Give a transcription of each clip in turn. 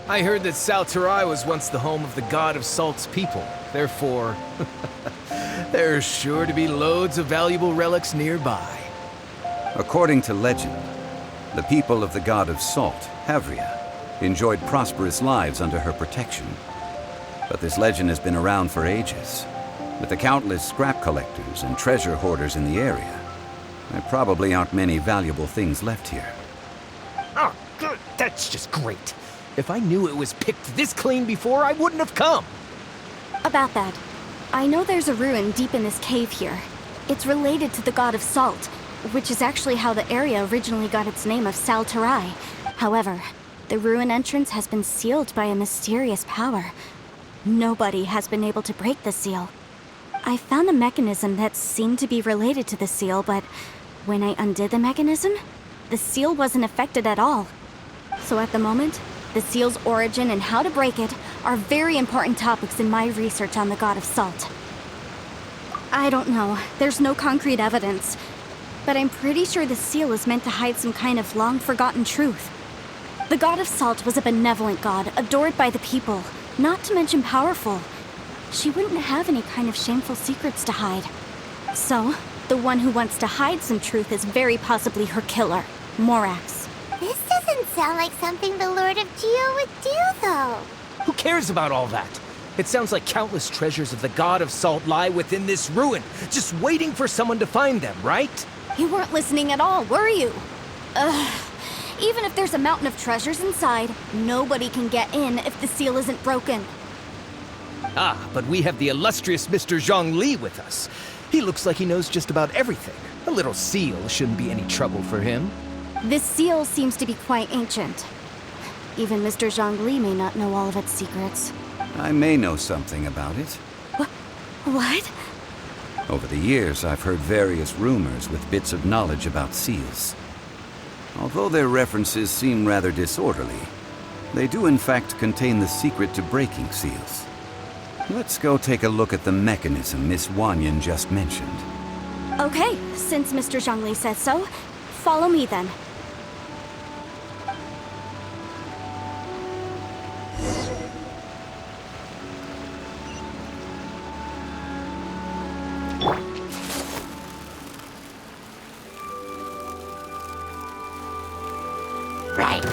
I heard that Sal Flore was once the home of the god of Salt's people. Therefore, there's sure to be loads of valuable relics nearby. According to legend, the people of the god of Salt, Havria, enjoyed prosperous lives under her protection. But this legend has been around for ages. With the countless scrap collectors and treasure hoarders in the area, there probably aren't many valuable things left here. Oh, good. That's just great. If I knew it was picked this clean before, I wouldn't have come. About that, I know there's a ruin deep in this cave here. It's related to the god of Salt, which is actually how the area originally got its name of Sal Flore. However, the ruin entrance has been sealed by a mysterious power. Nobody has been able to break the seal. I found a mechanism that seemed to be related to the seal, but when I undid the mechanism, the seal wasn't affected at all. So at the moment, the seal's origin and how to break it are very important topics in my research on the god of Salt. I don't know, there's no concrete evidence, but I'm pretty sure the seal is meant to hide some kind of long-forgotten truth. The god of Salt was a benevolent god, adored by the people, not to mention powerful. She wouldn't have any kind of shameful secrets to hide. So, the one who wants to hide some truth is very possibly her killer, Morax. This doesn't sound like something the Lord of Geo would do, though. Who cares about all that? It sounds like countless treasures of the god of Salt lie within this ruin, just waiting for someone to find them, right? You weren't listening at all, were you? Ugh. Even if there's a mountain of treasures inside, nobody can get in if the seal isn't broken. Ah, but we have the illustrious Mr. Zhongli with us. He looks like he knows just about everything. A little seal shouldn't be any trouble for him. This seal seems to be quite ancient. Even Mr. Zhongli may not know all of its secrets. I may know something about it. What? Over the years, I've heard various rumors with bits of knowledge about seals. Although their references seem rather disorderly, they do in fact contain the secret to breaking seals. Let's go take a look at the mechanism Miss Wanyan just mentioned. Okay, since Mr. Zhongli says so, follow me then. Right.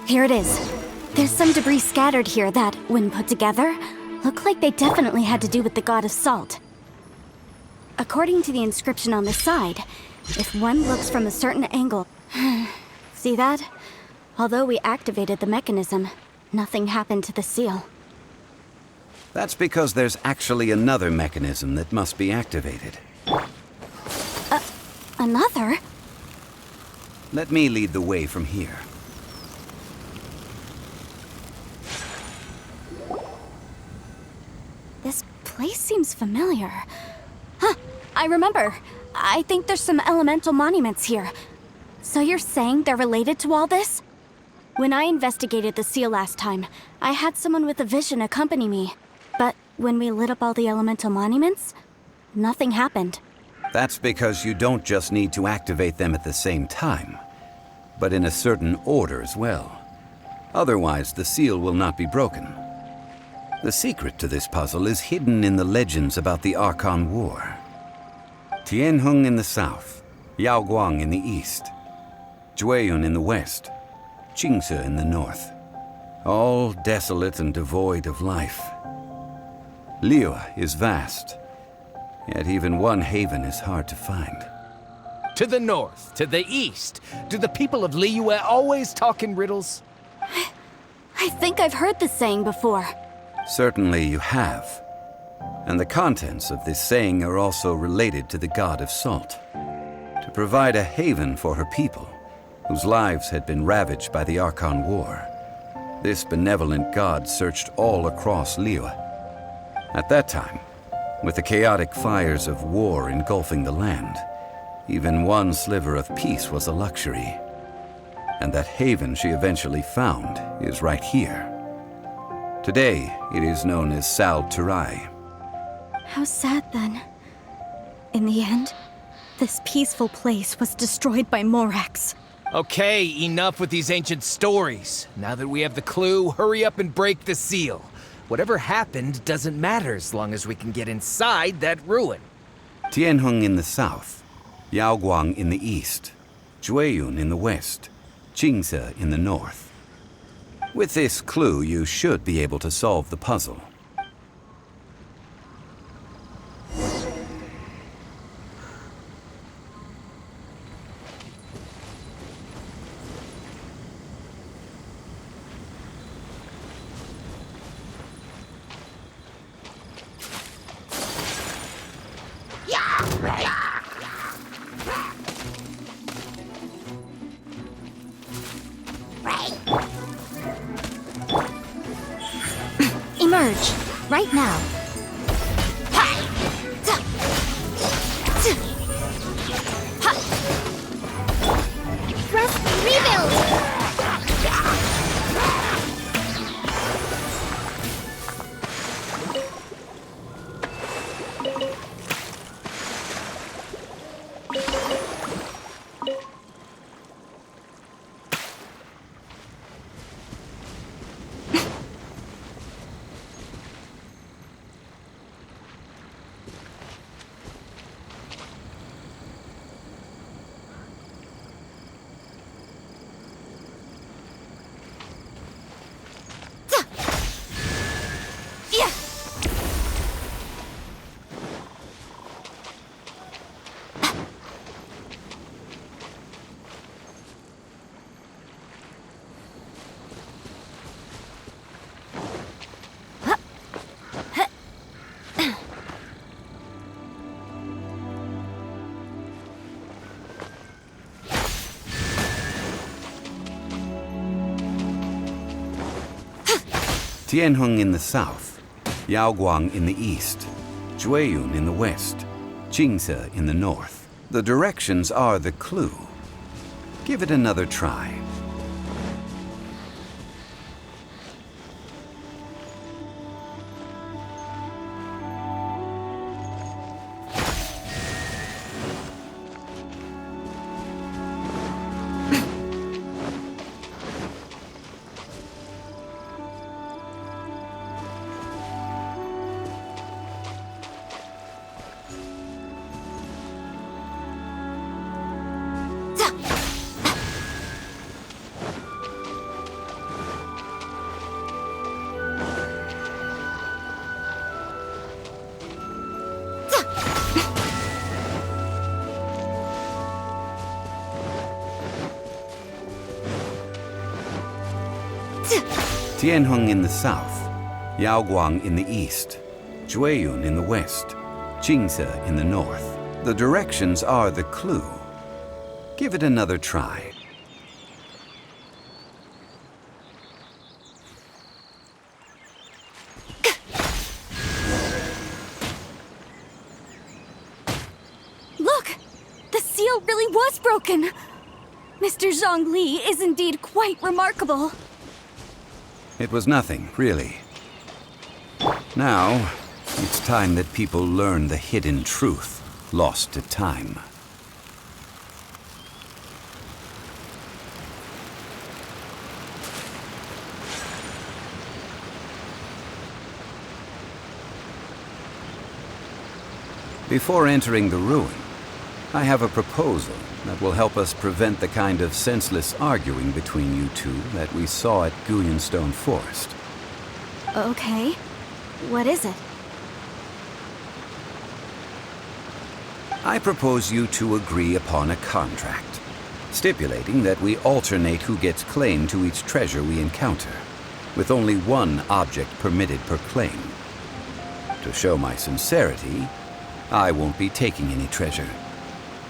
Here it is. There's some debris scattered here that, when put together, look like they definitely had to do with the god of Salt. According to the inscription on the side, if one looks from a certain angle... See that? Although we activated the mechanism, nothing happened to the seal. That's because there's actually another mechanism that must be activated. Another? Let me lead the way from here. This place seems familiar. Huh, I remember. I think there's some elemental monuments here. So you're saying they're related to all this? When I investigated the seal last time, I had someone with a vision accompany me. But when we lit up all the elemental monuments, nothing happened. That's because you don't just need to activate them at the same time, but in a certain order as well. Otherwise, the seal will not be broken. The secret to this puzzle is hidden in the legends about the Archon War. Tianheng in the south, Yaoguang in the east, Jueyun in the west, Qingce in the north. All desolate and devoid of life. Liyue is vast, yet even one haven is hard to find. To the north, to the east. Do the people of Liyue always talk in riddles? I think I've heard this saying before. Certainly you have. And the contents of this saying are also related to the god of Salt. To provide a haven for her people, whose lives had been ravaged by the Archon War, this benevolent god searched all across Liyue. At that time, with the chaotic fires of war engulfing the land, even one sliver of peace was a luxury. And that haven she eventually found is right here. Today, it is known as Sal Flore. How sad then. In the end, This peaceful place was destroyed by Morax. Okay, enough with these ancient stories. Now that we have the clue, hurry up and break the seal. Whatever happened doesn't matter as long as we can get inside that ruin. Tianheng in the south, Yaoguang in the east, Jueyun in the west, Qingse in the north. With this clue, you should be able to solve the puzzle. Emerge, right now. Press rebuild! Tianheng in the south, Yaoguang in the east, Jueyun in the west, Qingse in the north. The directions are the clue. Give it another try. Tianheng in the south, Yaoguang in the east, Jueyun in the west, Qingse in the north. The directions are the clue. Give it another try. Look! The seal really was broken! Mr. Zhongli is indeed quite remarkable. It was nothing, really. Now, it's time that people learn the hidden truth lost to time. Before entering the ruin, I have a proposal that will help us prevent the kind of senseless arguing between you two that we saw at Guyonstone Forest. Okay. What is it? I propose you two agree upon a contract, stipulating that we alternate who gets claim to each treasure we encounter, with only one object permitted per claim. To show my sincerity, I won't be taking any treasure.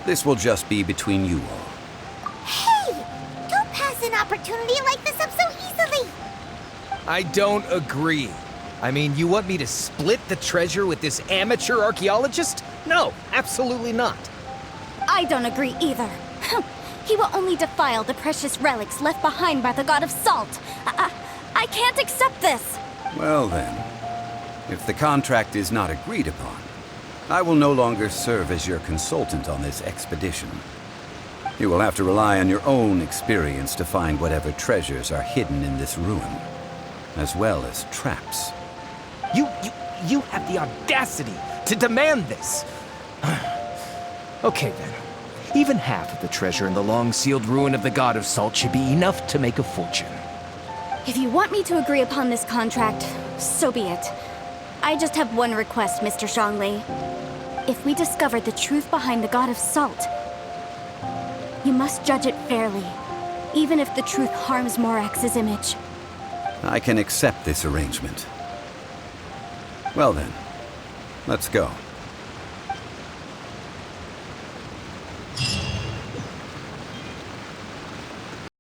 This will just be between you all. Hey! Don't pass an opportunity like this up so easily! I don't agree. I mean, you want me to split the treasure with this amateur archaeologist? No, absolutely not. I don't agree either. He will only defile the precious relics left behind by the god of salt. I can't accept this. Well then, if the contract is not agreed upon, I will no longer serve as your consultant on this expedition. You will have to rely on your own experience to find whatever treasures are hidden in this ruin, as well as traps. You have the audacity to demand this! Okay then. Even half of the treasure in the long-sealed ruin of the God of Salt should be enough to make a fortune. If you want me to agree upon this contract, so be it. I just have one request, Mr. Zhongli. If we discover the truth behind the God of Salt, you must judge it fairly, even if the truth harms Morax's image. I can accept this arrangement. Well then, let's go.